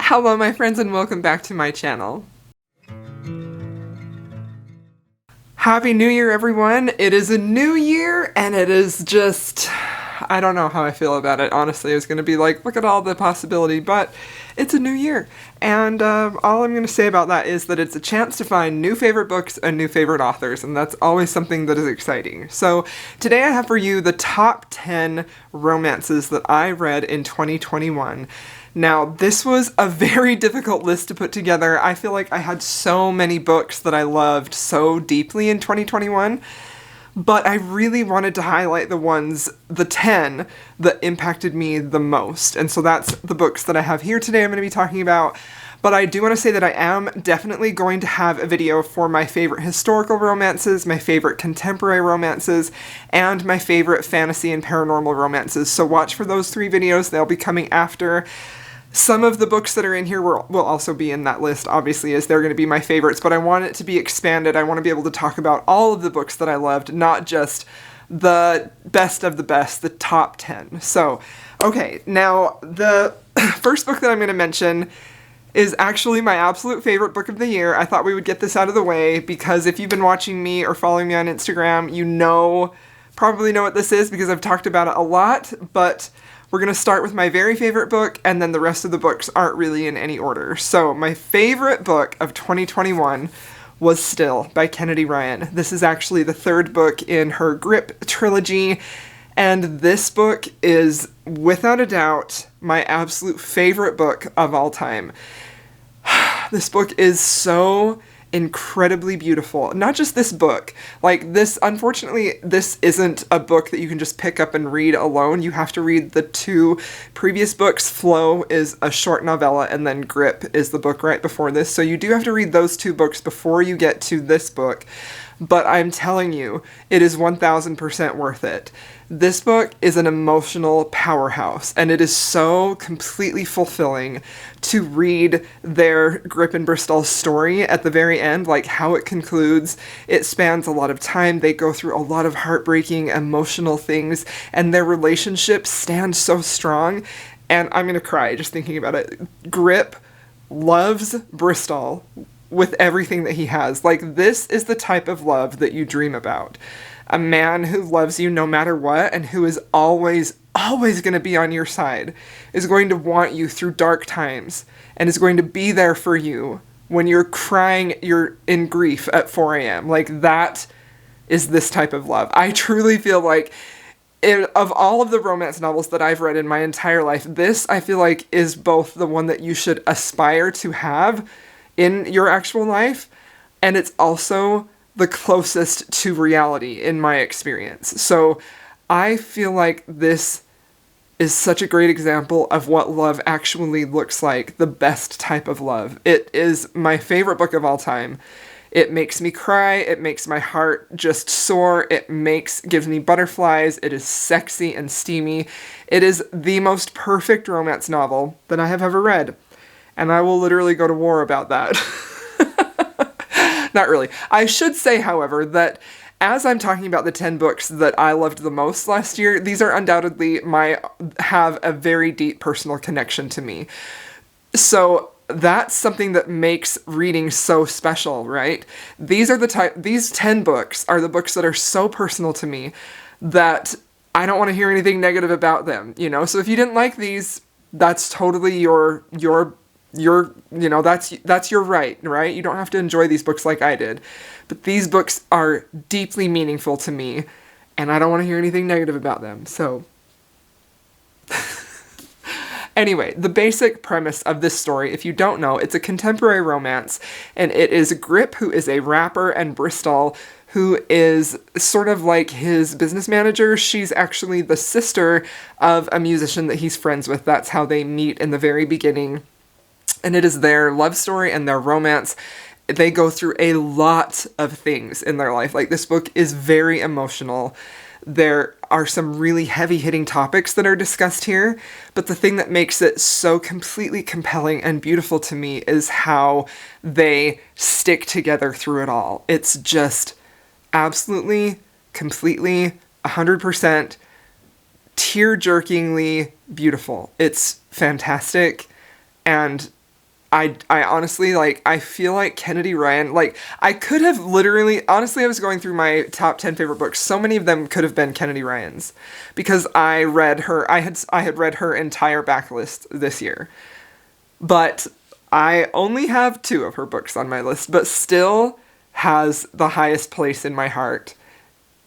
Hello my friends and welcome back to my channel. Happy New Year everyone! It is a new year and it is just... I don't know how I feel about it, honestly. I was going to be like, look at all the possibility, but it's a new year. And all I'm going to say about that is that it's a chance to find new favorite books and new favorite authors, and that's always something that is exciting. So today I have for you the top 10 romances that I read in 2021. Now, this was a very difficult list to put together. I feel like I had so many books that I loved so deeply in 2021. But I really wanted to highlight the 10 that impacted me the most. And so that's the books that I have here today I'm going to be talking about. But I do want to say that I am definitely going to have a video for my favorite historical romances, my favorite contemporary romances, and my favorite fantasy and paranormal romances. So watch for those 3 videos. They'll be coming after. Some of the books that are in here will also be in that list, obviously, as they're going to be my favorites, but I want it to be expanded. I want to be able to talk about all of the books that I loved, not just the best of the best, the top 10. So, okay, now the first book that I'm going to mention is actually my absolute favorite book of the year. I thought we would get this out of the way because if you've been watching me or following me on Instagram, you probably know what this is because I've talked about it a lot, but we're going to start with my very favorite book, and then the rest of the books aren't really in any order. So my favorite book of 2021 was Still by Kennedy Ryan. This is actually the 3rd book in her Grip trilogy, and this book is, without a doubt, my absolute favorite book of all time. This book is so incredibly beautiful. Not just this book. Like this, unfortunately, this isn't a book that you can just pick up and read alone. You have to read the 2 previous books. Flow is a short novella, and then Grip is the book right before this. So you do have to read those 2 books before you get to this book. But I'm telling you, it is 1000% worth it. This book is an emotional powerhouse, and it is so completely fulfilling to read their Grip and Bristol story at the very end, like how it concludes. It spans a lot of time. They go through a lot of heartbreaking, emotional things, and their relationship stands so strong. And I'm gonna cry just thinking about it. Grip loves Bristol with everything that he has. Like, this is the type of love that you dream about. A man who loves you no matter what and who is always going to be on your side, is going to want you through dark times, and is going to be there for you when you're crying, you're in grief at 4 a.m. Like, that is this type of love. I truly feel like of all of the romance novels that I've read in my entire life, this, I feel like, is both the one that you should aspire to have in your actual life, and it's also the closest to reality in my experience. So I feel like this is such a great example of what love actually looks like, the best type of love. It is my favorite book of all time. It makes me cry, it makes my heart just soar, gives me butterflies, it is sexy and steamy. It is the most perfect romance novel that I have ever read. And I will literally go to war about that. Not really. I should say, however, that as I'm talking about the 10 books that I loved the most last year, these are undoubtedly have a very deep personal connection to me. So that's something that makes reading so special, right? These 10 books are the books that are so personal to me that I don't want to hear anything negative about them, you know? So if you didn't like these, that's totally that's your right? You don't have to enjoy these books like I did. But these books are deeply meaningful to me, and I don't want to hear anything negative about them, so... Anyway, the basic premise of this story, if you don't know, it's a contemporary romance, and it is Grip, who is a rapper, and Bristol, who is sort of like his business manager. She's actually the sister of a musician that he's friends with. That's how they meet in the very beginning. And it is their love story and their romance. They go through a lot of things in their life. Like, this book is very emotional. There are some really heavy-hitting topics that are discussed here, but the thing that makes it so completely compelling and beautiful to me is how they stick together through it all. It's just absolutely, completely, 100% tear-jerkingly beautiful. It's fantastic, and I honestly, like, I feel like Kennedy Ryan, like, I could have literally, honestly, I was going through my top 10 favorite books. So many of them could have been Kennedy Ryan's, because I had read her entire backlist this year. But I only have 2 of her books on my list, but still has the highest place in my heart.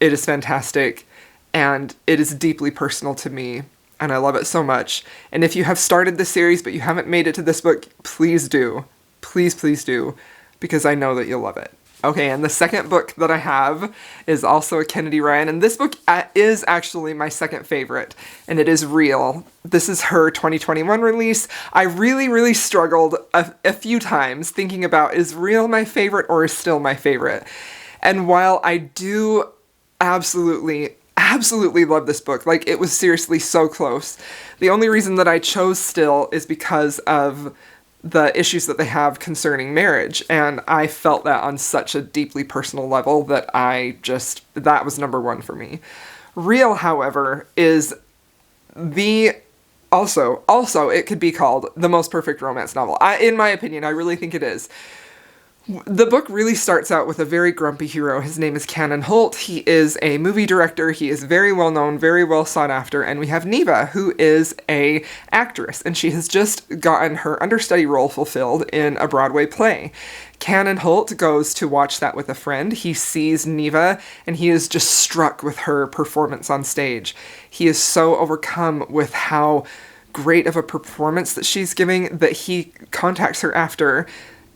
It is fantastic, and it is deeply personal to me, and I love it so much. And if you have started this series but you haven't made it to this book, please do. Please, please do, because I know that you'll love it. Okay, and the second book that I have is also a Kennedy Ryan, and this book is actually my second favorite, and it is Real. This is her 2021 release. I really, really struggled a few times thinking about, is Real my favorite or is Still my favorite? And while I do absolutely love this book, like, it was seriously so close, the only reason that I chose Still is because of the issues that they have concerning marriage, and I felt that on such a deeply personal level that that was number 1 for me. Real, however, is also it could be called the most perfect romance novel. In my opinion, I really think it is. The book really starts out with a very grumpy hero. His name is Cannon Holt. He is a movie director. He is very well known, very well sought after. And we have Neva, who is a actress, and she has just gotten her understudy role fulfilled in a Broadway play. Cannon Holt goes to watch that with a friend. He sees Neva, and he is just struck with her performance on stage. He is so overcome with how great of a performance that she's giving that he contacts her after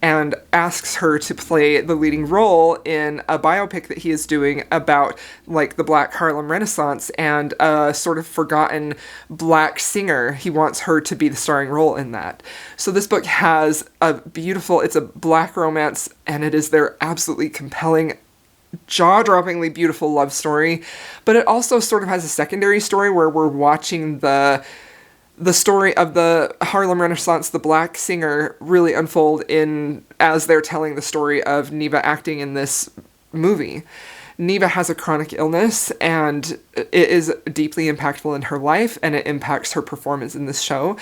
and asks her to play the leading role in a biopic that he is doing about, like, the Black Harlem Renaissance and a sort of forgotten black singer. He wants her to be the starring role in that. So this book has it's a black romance, and it is their absolutely compelling, jaw-droppingly beautiful love story. But it also sort of has a secondary story where we're watching the story of the Harlem Renaissance, the black singer, really unfold as they're telling the story of Neva acting in this movie. Neva has a chronic illness, and it is deeply impactful in her life, and it impacts her performance in this show.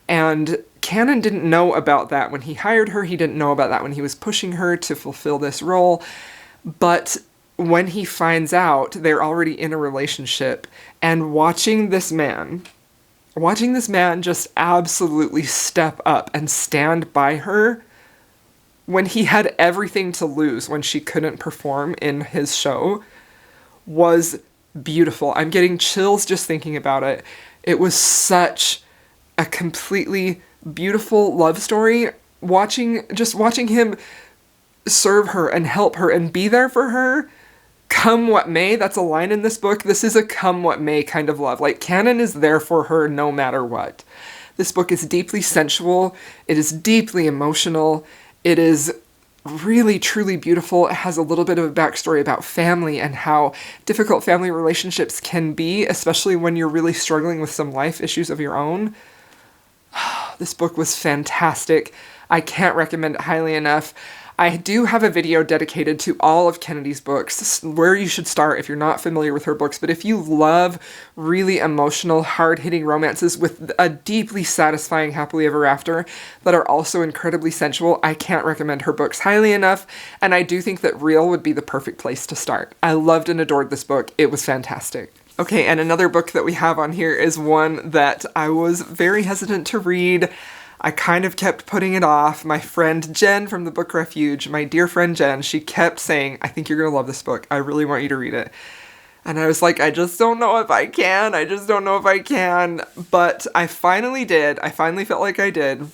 And Cannon didn't know about that when he hired her. He didn't know about that when he was pushing her to fulfill this role. But when he finds out, they're already in a relationship, and watching this man just absolutely step up and stand by her when he had everything to lose when she couldn't perform in his show was beautiful. I'm getting chills just thinking about it. It was such a completely beautiful love story. Watching him serve her and help her and be there for her, come what may. That's a line in this book. This is a come what may kind of love. Like, Cannon is there for her no matter what. This book is deeply sensual. It is deeply emotional. It is really, truly beautiful. It has a little bit of a backstory about family and how difficult family relationships can be, especially when you're really struggling with some life issues of your own. This book was fantastic. I can't recommend it highly enough. I do have a video dedicated to all of Kennedy's books, where you should start if you're not familiar with her books, but if you love really emotional, hard-hitting romances with a deeply satisfying happily ever after that are also incredibly sensual, I can't recommend her books highly enough, and I do think that Real would be the perfect place to start. I loved and adored this book. It was fantastic. Okay, and another book that we have on here is one that I was very hesitant to read. I kind of kept putting it off. My friend Jen from the Book Refuge, my dear friend Jen, she kept saying, I think you're going to love this book. I really want you to read it. And I was like, I just don't know if I can. But I finally did. I finally felt like I did.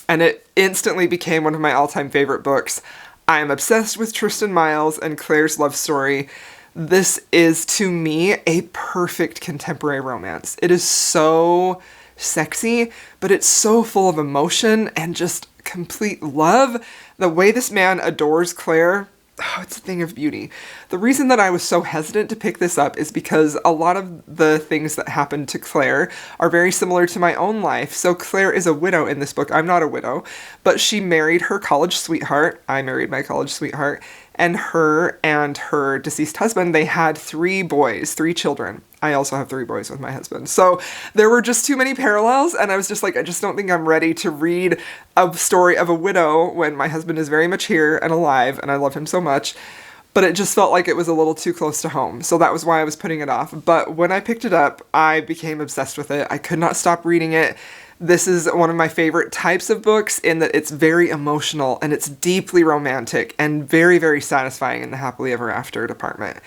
And it instantly became one of my all-time favorite books. I am obsessed with Tristan Miles and Claire's love story. This is, to me, a perfect contemporary romance. It is so sexy, but it's so full of emotion and just complete love. The way this man adores Claire, it's a thing of beauty. The reason that I was so hesitant to pick this up is because a lot of the things that happened to Claire are very similar to my own life. So Claire is a widow in this book. I'm not a widow, but she married her college sweetheart. I married my college sweetheart. And her deceased husband, they had 3 boys, 3 children. I also have 3 boys with my husband. So there were just too many parallels, and I was just like, I just don't think I'm ready to read a story of a widow when my husband is very much here and alive, and I love him so much. But it just felt like it was a little too close to home. So that was why I was putting it off. But when I picked it up, I became obsessed with it. I could not stop reading it. This is one of my favorite types of books in that it's very emotional and it's deeply romantic and very, very satisfying in the happily ever after department.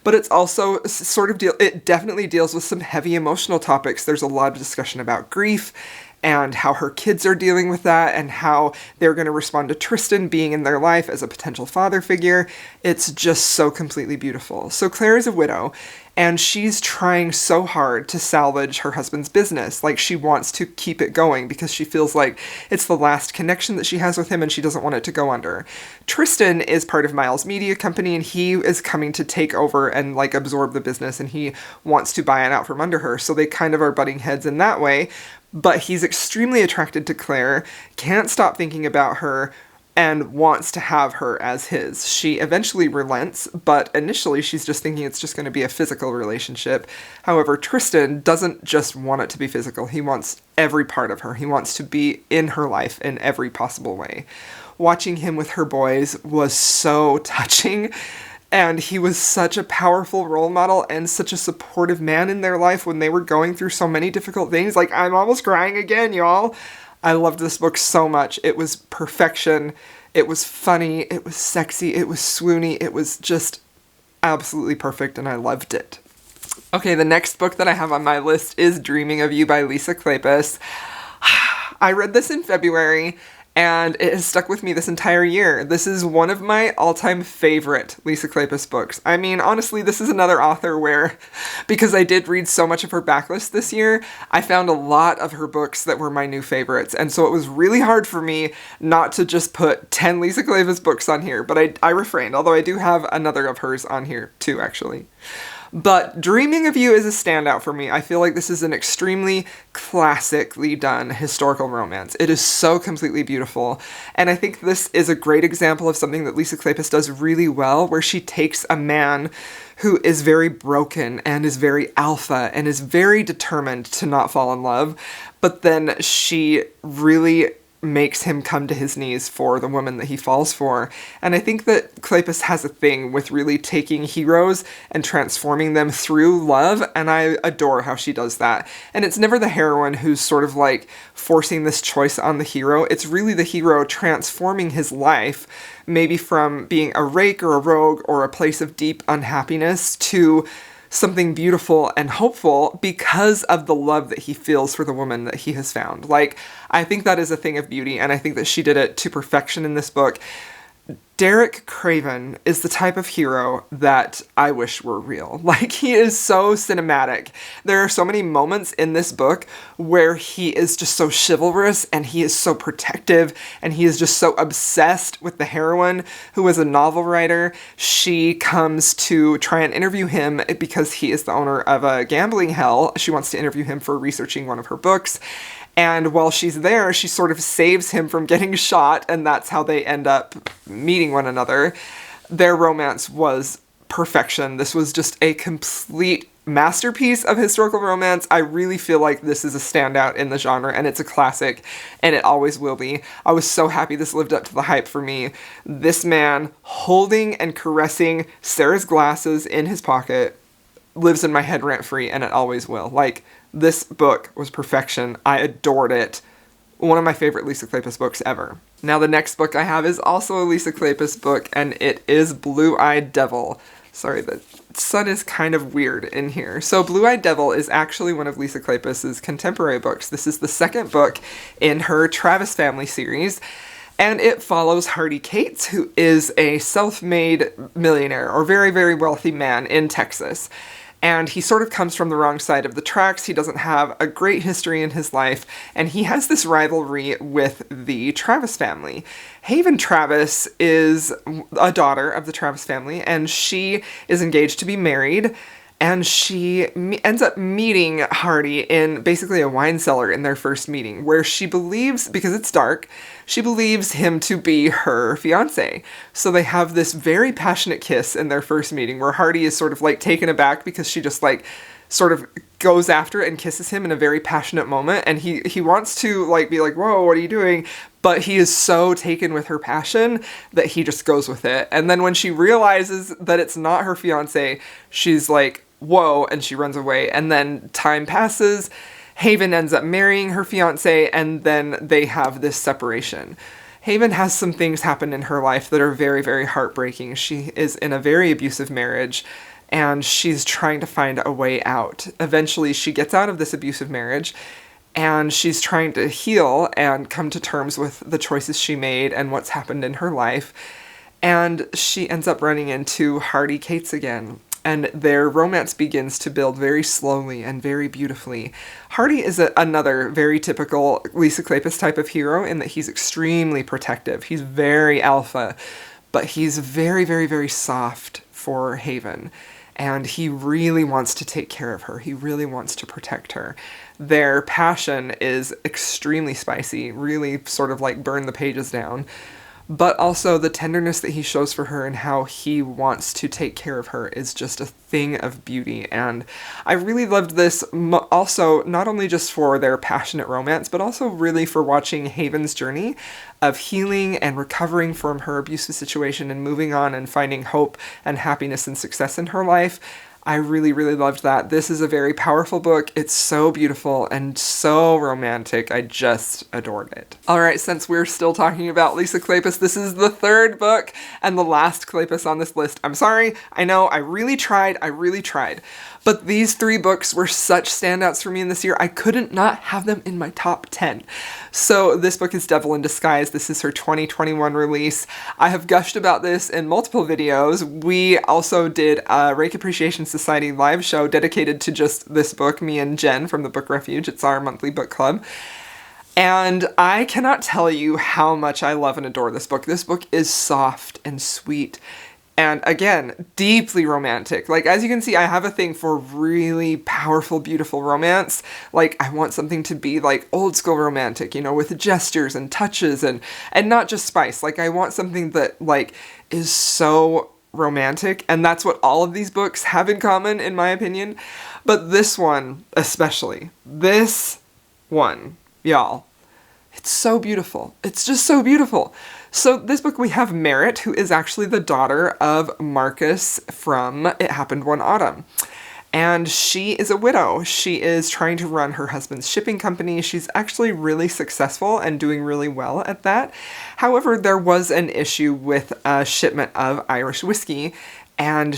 But it's also it definitely deals with some heavy emotional topics. There's a lot of discussion about grief and how her kids are dealing with that and how they're going to respond to Tristan being in their life as a potential father figure. It's just so completely beautiful. So Claire is a widow, and she's trying so hard to salvage her husband's business. Like, she wants to keep it going because she feels like it's the last connection that she has with him and she doesn't want it to go under. Tristan is part of Miles Media Company, and he is coming to take over and like absorb the business, and he wants to buy it out from under her. So they kind of are butting heads in that way. But he's extremely attracted to Claire, can't stop thinking about her, and wants to have her as his. She eventually relents, but initially she's just thinking it's just going to be a physical relationship. However, Tristan doesn't just want it to be physical. He wants every part of her. He wants to be in her life in every possible way. Watching him with her boys was so touching. And he was such a powerful role model and such a supportive man in their life when they were going through so many difficult things. Like, I'm almost crying again, y'all. I loved this book so much. It was perfection. It was funny. It was sexy. It was swoony. It was just absolutely perfect, and I loved it. Okay, the next book that I have on my list is Dreaming of You by Lisa Kleypas. I read this in February, and it has stuck with me this entire year. This is one of my all-time favorite Lisa Kleypas books. I mean, honestly, this is another author where, because I did read so much of her backlist this year, I found a lot of her books that were my new favorites. And so it was really hard for me not to just put 10 Lisa Kleypas books on here, but I refrained, although I do have another of hers on here too, actually. But Dreaming of You is a standout for me. I feel like this is an extremely classically done historical romance. It is so completely beautiful. And I think this is a great example of something that Lisa Kleypas does really well, where she takes a man who is very broken and is very alpha and is very determined to not fall in love, but then she really makes him come to his knees for the woman that he falls for. And I think that Kleypas has a thing with really taking heroes and transforming them through love, and I adore how she does that. And it's never the heroine who's sort of like forcing this choice on the hero. It's really the hero transforming his life, maybe from being a rake or a rogue or a place of deep unhappiness to something beautiful and hopeful because of the love that he feels for the woman that he has found. Like, I think that is a thing of beauty, and I think that she did it to perfection in this book. Derek Craven is the type of hero that I wish were real. Like, he is so cinematic. There are so many moments in this book where he is just so chivalrous, and he is so protective, and he is just so obsessed with the heroine, who is a novel writer. She comes to try and interview him because he is the owner of a gambling hell. She wants to interview him for researching one of her books. And while she's there, she sort of saves him from getting shot, and that's how they end up meeting one another. Their romance was perfection. This was just a complete masterpiece of historical romance. I really feel like this is a standout in the genre, and it's a classic, and it always will be. I was so happy this lived up to the hype for me. This man holding and caressing Sarah's glasses in his pocket lives in my head rent-free, and it always will. Like, this book was perfection. I adored it. One of my favorite Lisa Kleypas books ever. Now, the next book I have is also a Lisa Kleypas book, and it is Blue-Eyed Devil. Sorry, the sun is kind of weird in here. So Blue-Eyed Devil is actually one of Lisa Kleypas's contemporary books. This is the second book in her Travis Family series, and it follows Hardy Cates, who is a self-made millionaire or very, very wealthy man in Texas. And he sort of comes from the wrong side of the tracks. He doesn't have a great history in his life, and he has this rivalry with the Travis family. Haven Travis is a daughter of the Travis family, and she is engaged to be married, and she ends up meeting Hardy in basically a wine cellar in their first meeting, where she believes, because it's dark, she believes him to be her fiancé. So they have this very passionate kiss in their first meeting, where Hardy is sort of like taken aback because she just like sort of goes after it and kisses him in a very passionate moment, and he wants to like be like, whoa, what are you doing? But he is so taken with her passion that he just goes with it. And then when she realizes that it's not her fiance, she's like, whoa, and she runs away. And then time passes, Haven ends up marrying her fiance, and then they have this separation. Haven has some things happen in her life that are very, very heartbreaking. She is in a very abusive marriage, and she's trying to find a way out. Eventually, she gets out of this abusive marriage, and she's trying to heal and come to terms with the choices she made and what's happened in her life. And she ends up running into Hardy Cates again, and their romance begins to build very slowly and very beautifully. Hardy is another very typical Lisa Kleypas type of hero in that he's extremely protective. He's very alpha, but he's very, very, very soft for Haven. And he really wants to take care of her. He really wants to protect her. Their passion is extremely spicy, really sort of like burn the pages down. But also the tenderness that he shows for her and how he wants to take care of her is just a thing of beauty. And I really loved this also, not only just for their passionate romance, but also really for watching Haven's journey of healing and recovering from her abusive situation and moving on and finding hope and happiness and success in her life. I really, really loved that. This is a very powerful book. It's so beautiful and so romantic. I just adored it. All right, since we're still talking about Lisa Kleypas, this is the third book and the last Kleypas on this list. I'm sorry. I know I really tried. But these three books were such standouts for me in this year, I couldn't not have them in my top 10. So this book is Devil in Disguise. This is her 2021 release. I have gushed about this in multiple videos. We also did a Reiki Appreciation Society live show dedicated to just this book, me and Jen from the Book Refuge. It's our monthly book club. And I cannot tell you how much I love and adore this book. This book is soft and sweet. And again, deeply romantic. Like, as you can see, I have a thing for really powerful, beautiful romance. Like, I want something to be like old school romantic, you know, with gestures and touches and not just spice. Like, I want something that like is so romantic. And that's what all of these books have in common, in my opinion. But this one, especially, this one, y'all, it's so beautiful. It's just so beautiful. So this book, we have Merritt, who is actually the daughter of Marcus from It Happened One Autumn. And she is a widow. She is trying to run her husband's shipping company. She's actually really successful and doing really well at that. However, there was an issue with a shipment of Irish whiskey, and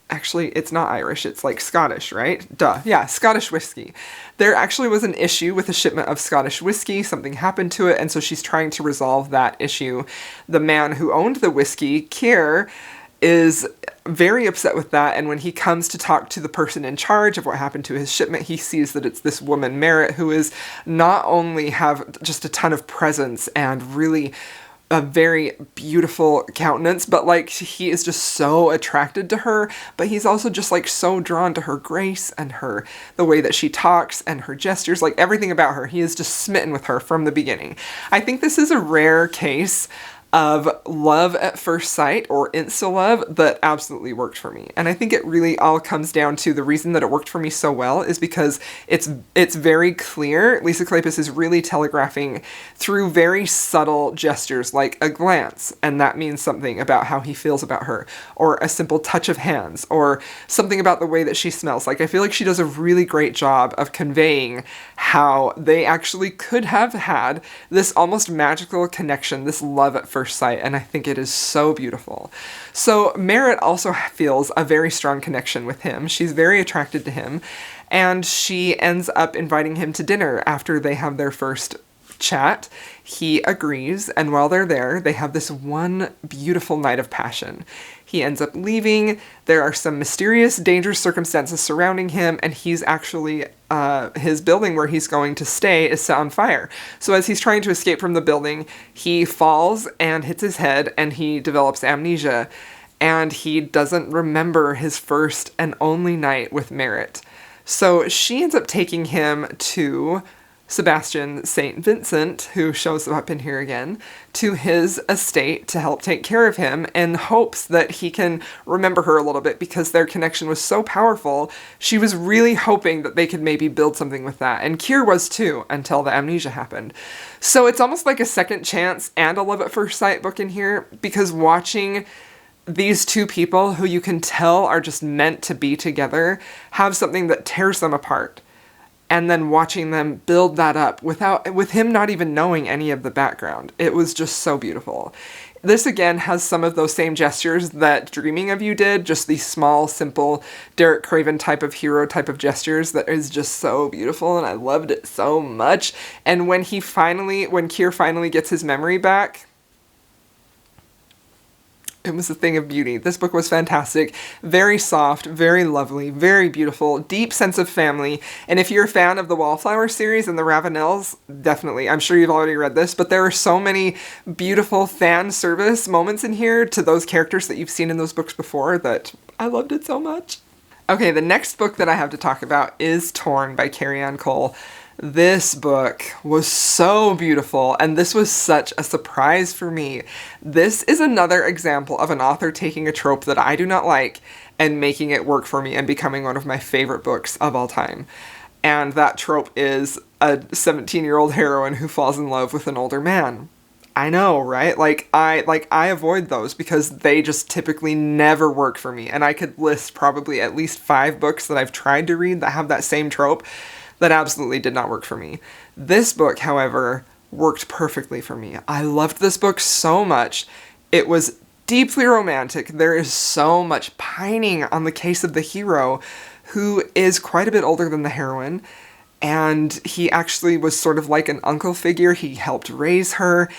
actually, it's not Irish, it's like Scottish, right? Duh. Yeah, Scottish whiskey. There actually was an issue with a shipment of Scottish whiskey. Something happened to it, and so she's trying to resolve that issue. The man who owned the whiskey, Keir, is very upset with that, and when he comes to talk to the person in charge of what happened to his shipment, he sees that it's this woman, Merritt, who is not only have just a ton of presence and really a very beautiful countenance, but like he is just so attracted to her, but he's also just like so drawn to her grace and the way that she talks and her gestures, like everything about her. He is just smitten with her from the beginning. I think this is a rare case of love at first sight or insta-love that absolutely worked for me. And I think it really all comes down to the reason that it worked for me so well is because it's very clear. Lisa Kleypas is really telegraphing through very subtle gestures like a glance, and that means something about how he feels about her, or a simple touch of hands, or something about the way that she smells. Like, I feel like she does a really great job of conveying how they actually could have had this almost magical connection, this love at first sight, and I think it is so beautiful. So Merritt also feels a very strong connection with him. She's very attracted to him, and she ends up inviting him to dinner after they have their first chat. He agrees, and while they're there, they have this one beautiful night of passion. He ends up leaving. There are some mysterious, dangerous circumstances surrounding him, and he's actually, his building where he's going to stay is set on fire. So as he's trying to escape from the building, he falls and hits his head, and he develops amnesia, and he doesn't remember his first and only night with Merritt. So she ends up taking him to Sebastian St. Vincent, who shows up in here again, to his estate to help take care of him in hopes that he can remember her a little bit because their connection was so powerful. She was really hoping that they could maybe build something with that. And Kier was too, until the amnesia happened. So it's almost like a second chance and a love at first sight book in here, because watching these two people who you can tell are just meant to be together have something that tears them apart. And then watching them build that up with him not even knowing any of the background. It was just so beautiful. This again has some of those same gestures that Dreaming of You did, just these small, simple, Derek Craven type of hero type of gestures that is just so beautiful, and I loved it so much. And when Kier finally gets his memory back, it was a thing of beauty. This book was fantastic. Very soft, very lovely, very beautiful, deep sense of family. And if you're a fan of the Wallflower series and the Ravenels, definitely. I'm sure you've already read this, but there are so many beautiful fan service moments in here to those characters that you've seen in those books before that I loved it so much. Okay, the next book that I have to talk about is Torn by Carrie Ann Cole. This book was so beautiful, and this was such a surprise for me. This is another example of an author taking a trope that I do not like and making it work for me and becoming one of my favorite books of all time. And that trope is a 17-year-old heroine who falls in love with an older man. I know, right? I avoid those because they just typically never work for me. And I could list probably at least 5 books that I've tried to read that have that same trope that absolutely did not work for me. This book, however, worked perfectly for me. I loved this book so much. It was deeply romantic. There is so much pining on the case of the hero, who is quite a bit older than the heroine, and he actually was sort of like an uncle figure. He helped raise her,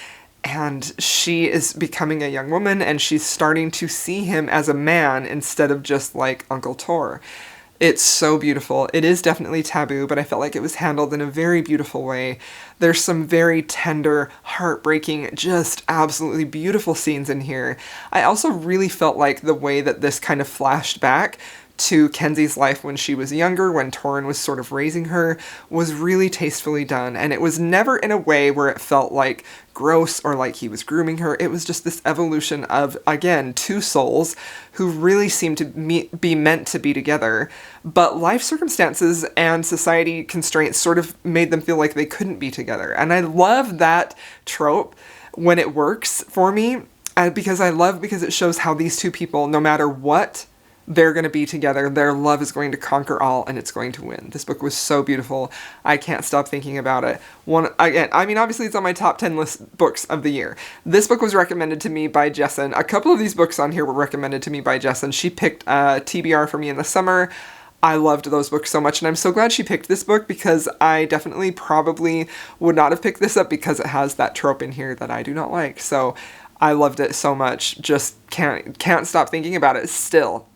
and she is becoming a young woman, and she's starting to see him as a man instead of just like Uncle Tor. It's so beautiful. It is definitely taboo, but I felt like it was handled in a very beautiful way. There's some very tender, heartbreaking, just absolutely beautiful scenes in here. I also really felt like the way that this kind of flashed back to Kenzie's life when she was younger, when Torrin was sort of raising her, was really tastefully done. And it was never in a way where it felt like gross or like he was grooming her. It was just this evolution of, again, two souls who really seemed to be meant to be together. But life circumstances and society constraints sort of made them feel like they couldn't be together. And I love that trope when it works for me, because it shows how these two people, no matter what they're going to be together, their love is going to conquer all, and it's going to win. This book was so beautiful. I can't stop thinking about it. Obviously it's on my top 10 list books of the year. This book was recommended to me by Jessin. A couple of these books on here were recommended to me by Jessin. She picked TBR for me in the summer. I loved those books so much, and I'm so glad she picked this book, because I definitely probably would not have picked this up because it has that trope in here that I do not like. So I loved it so much. Just can't stop thinking about it still.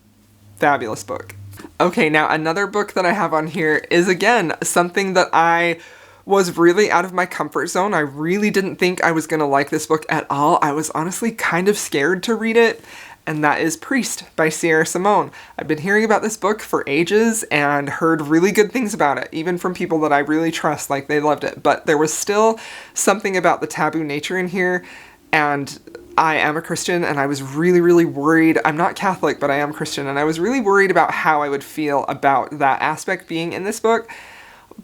Fabulous book. Okay, now another book that I have on here is, again, something that I was really out of my comfort zone. I really didn't think I was going to like this book at all. I was honestly kind of scared to read it, and that is Priest by Sierra Simone. I've been hearing about this book for ages and heard really good things about it, even from people that I really trust, like they loved it. But there was still something about the taboo nature in here, and I am a Christian, and I was really, really worried. I'm not Catholic, but I am Christian, and I was really worried about how I would feel about that aspect being in this book.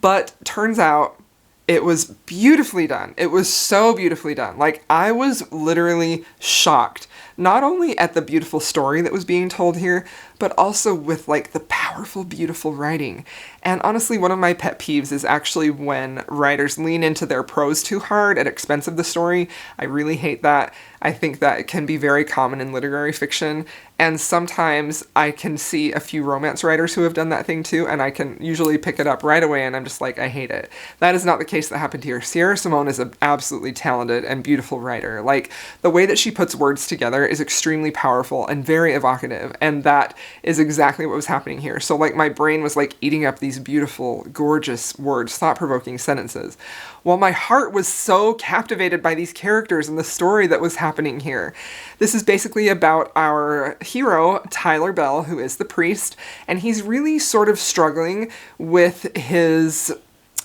But turns out it was beautifully done. It was so beautifully done. Like, I was literally shocked, not only at the beautiful story that was being told here, but also with, like, the powerful, beautiful writing. And honestly, one of my pet peeves is actually when writers lean into their prose too hard at expense of the story. I really hate that. I think that it can be very common in literary fiction, and sometimes I can see a few romance writers who have done that thing too, and I can usually pick it up right away, and I'm just like, I hate it. That is not the case that happened here. Sierra Simone is an absolutely talented and beautiful writer. Like, the way that she puts words together is extremely powerful and very evocative, and that is exactly what was happening here. So, like, my brain was, like, eating up these beautiful, gorgeous words, thought-provoking sentences, while my heart was so captivated by these characters and the story that was happening here. This is basically about our hero, Tyler Bell, who is the priest, and he's really sort of struggling with his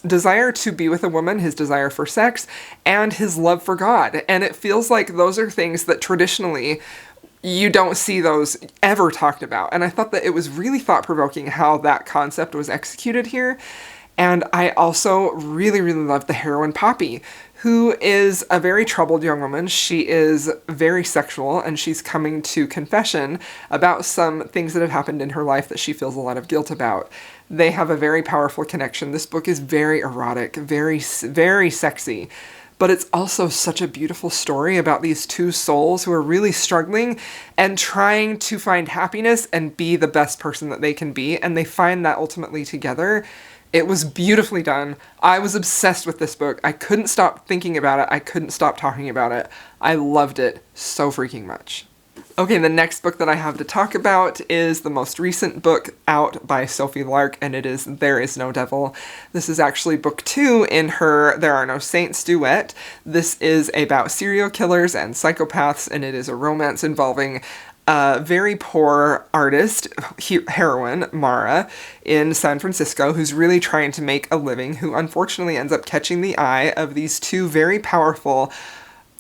desire to be with a woman, his desire for sex, and his love for God. And it feels like those are things that traditionally you don't see those ever talked about. And I thought that it was really thought-provoking how that concept was executed here. And I also really, really loved the heroine Poppy, who is a very troubled young woman. She is very sexual, and she's coming to confession about some things that have happened in her life that she feels a lot of guilt about. They have a very powerful connection. This book is very erotic, very, very sexy. But it's also such a beautiful story about these two souls who are really struggling and trying to find happiness and be the best person that they can be. And they find that ultimately together. It was beautifully done. I was obsessed with this book. I couldn't stop thinking about it. I couldn't stop talking about it. I loved it so freaking much. Okay, the next book that I have to talk about is the most recent book out by Sophie Lark, and it is There Is No Devil. This is actually book 2 in her There Are No Saints duet. This is about serial killers and psychopaths, and it is a romance involving a very poor artist, heroine, Mara, in San Francisco, who's really trying to make a living, who unfortunately ends up catching the eye of these two very powerful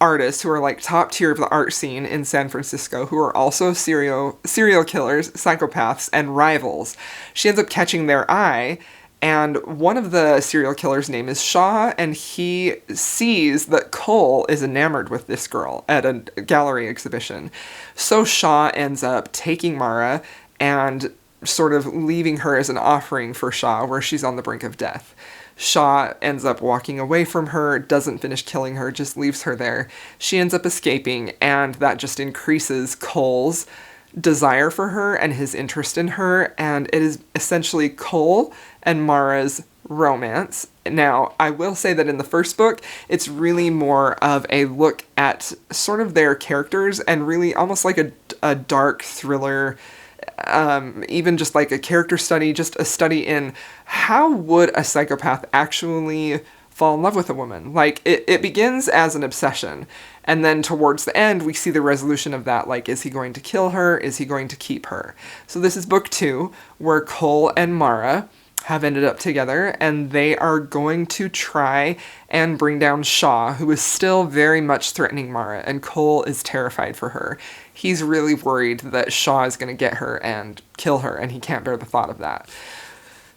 artists who are like top tier of the art scene in San Francisco, who are also serial killers, psychopaths, and rivals. She ends up catching their eye, and one of the serial killers' name is Shaw, and he sees that Cole is enamored with this girl at a gallery exhibition. So Shaw ends up taking Mara and sort of leaving her as an offering for Shaw, where she's on the brink of death. Shaw ends up walking away from her, doesn't finish killing her, just leaves her there. She ends up escaping, and that just increases Cole's desire for her and his interest in her, and it is essentially Cole and Mara's romance. Now, I will say that in the first book, it's really more of a look at sort of their characters and really almost like a dark thriller, even just like a character study, just a study in how would a psychopath actually fall in love with a woman. Like, it begins as an obsession, and then towards the end, we see the resolution of that, like, is he going to kill her? Is he going to keep her? So this is book 2, where Cole and Mara have ended up together, and they are going to try and bring down Shaw, who is still very much threatening Mara, and Cole is terrified for her. He's really worried that Shaw is going to get her and kill her, and he can't bear the thought of that.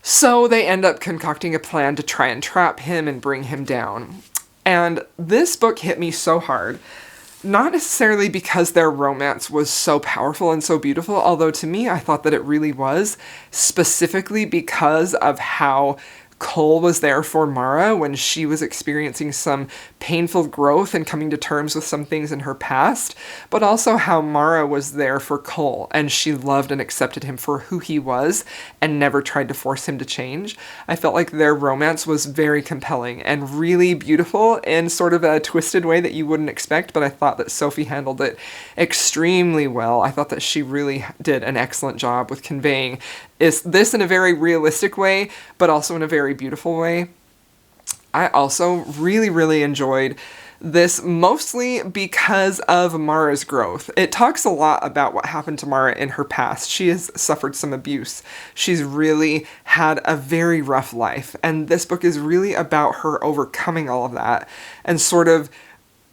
So they end up concocting a plan to try and trap him and bring him down. And this book hit me so hard, not necessarily because their romance was so powerful and so beautiful, although to me I thought that it really was, specifically because of how Cole was there for Mara when she was experiencing some painful growth and coming to terms with some things in her past, but also how Mara was there for Cole, and she loved and accepted him for who he was and never tried to force him to change. I felt like their romance was very compelling and really beautiful in sort of a twisted way that you wouldn't expect, but I thought that Sophie handled it extremely well. I thought that she really did an excellent job with conveying this in a very realistic way, but also in a very beautiful way. I also really, really enjoyed this, mostly because of Mara's growth. It talks a lot about what happened to Mara in her past. She has suffered some abuse. She's really had a very rough life, and this book is really about her overcoming all of that and sort of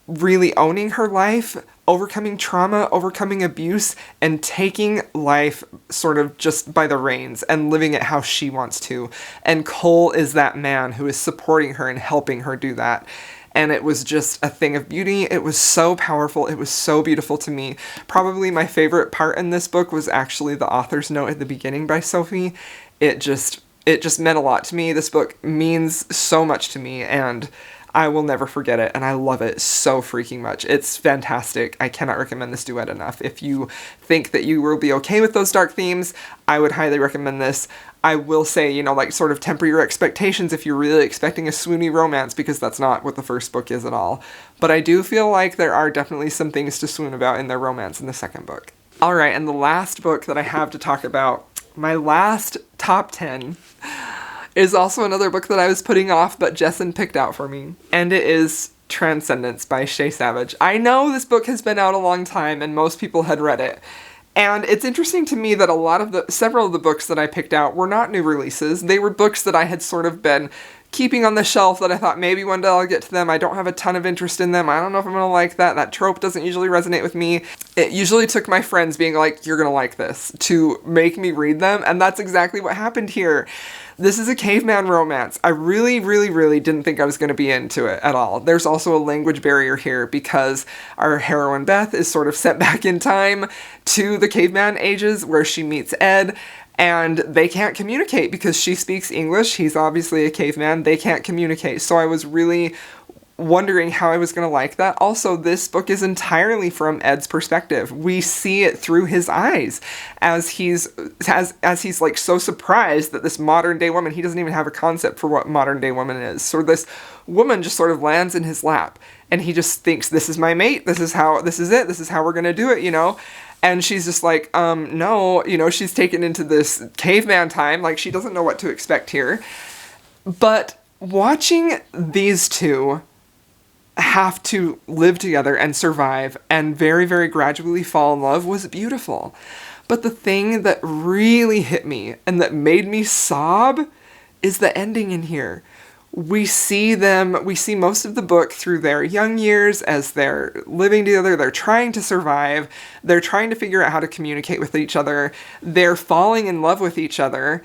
really owning her life, overcoming trauma, overcoming abuse, and taking life sort of just by the reins and living it how she wants to. And Cole is that man who is supporting her and helping her do that. And it was just a thing of beauty. It was so powerful. It was so beautiful to me. Probably my favorite part in this book was actually the author's note at the beginning by Sophie. It just meant a lot to me. This book means so much to me, and I will never forget it, and I love it so freaking much. It's fantastic. I cannot recommend this duet enough. If you think that you will be okay with those dark themes, I would highly recommend this. I will say, like sort of temper your expectations if you're really expecting a swoony romance, because that's not what the first book is at all. But I do feel like there are definitely some things to swoon about in their romance in the second book. All right, and the last book that I have to talk about, my last top 10, is also another book that I was putting off, but Jesson picked out for me. And it is Transcendence by Shea Savage. I know this book has been out a long time and most people had read it. And it's interesting to me that several of the books that I picked out were not new releases. They were books that I had sort of been keeping on the shelf that I thought maybe one day I'll get to them. I don't have a ton of interest in them. I don't know if I'm gonna like that. That trope doesn't usually resonate with me. It usually took my friends being like, you're gonna like this, to make me read them, and that's exactly what happened here. This is a caveman romance. I really, really, really didn't think I was going to be into it at all. There's also a language barrier here because our heroine Beth is sort of sent back in time to the caveman ages where she meets Ed, and they can't communicate because she speaks English. He's obviously a caveman. They can't communicate. So I was really wondering how I was going to like that. Also, this book is entirely from Ed's perspective. We see it through his eyes as he's like so surprised that this modern day woman, he doesn't even have a concept for what modern day woman is. So this woman just sort of lands in his lap and he just thinks, this is my mate. This is it. This is how we're going to do it, you know? And she's just like, no, you know, she's taken into this caveman time. Like, she doesn't know what to expect here. But watching these two have to live together and survive and very, very gradually fall in love was beautiful. But the thing that really hit me and that made me sob is the ending in here. We see most of the book through their young years as they're living together, they're trying to survive, they're trying to figure out how to communicate with each other, they're falling in love with each other,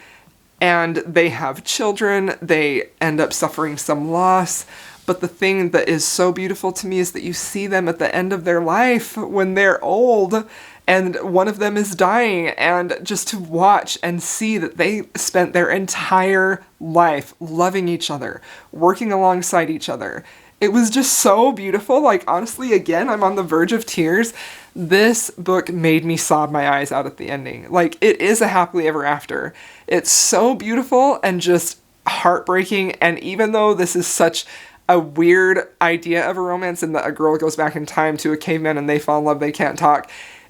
and they have children, they end up suffering some loss. But the thing that is so beautiful to me is that you see them at the end of their life when they're old and one of them is dying, and just to watch and see that they spent their entire life loving each other, working alongside each other. It was just so beautiful. Like, honestly, again, I'm on the verge of tears. This book made me sob my eyes out at the ending. Like, it is a happily ever after. It's so beautiful and just heartbreaking. And even though this is such a weird idea of a romance and that a girl goes back in time to a caveman and they fall in love, they can't talk,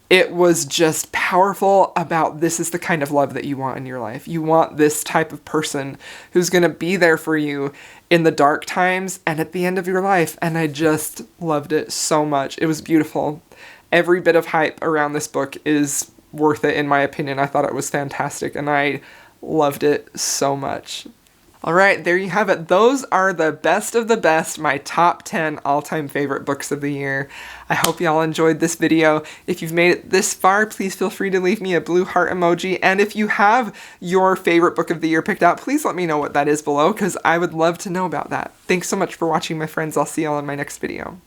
it was just powerful about this is the kind of love that you want in your life. You want this type of person who's going to be there for you in the dark times and at the end of your life. And I just loved it so much. It was beautiful. Every bit of hype around this book is worth it, in my opinion. I thought it was fantastic and I loved it so much. All right, there you have it. Those are the best of the best, my top 10 all-time favorite books of the year. I hope y'all enjoyed this video. If you've made it this far, please feel free to leave me a blue heart emoji. And if you have your favorite book of the year picked out, please let me know what that is below, because I would love to know about that. Thanks so much for watching, my friends. I'll see y'all in my next video.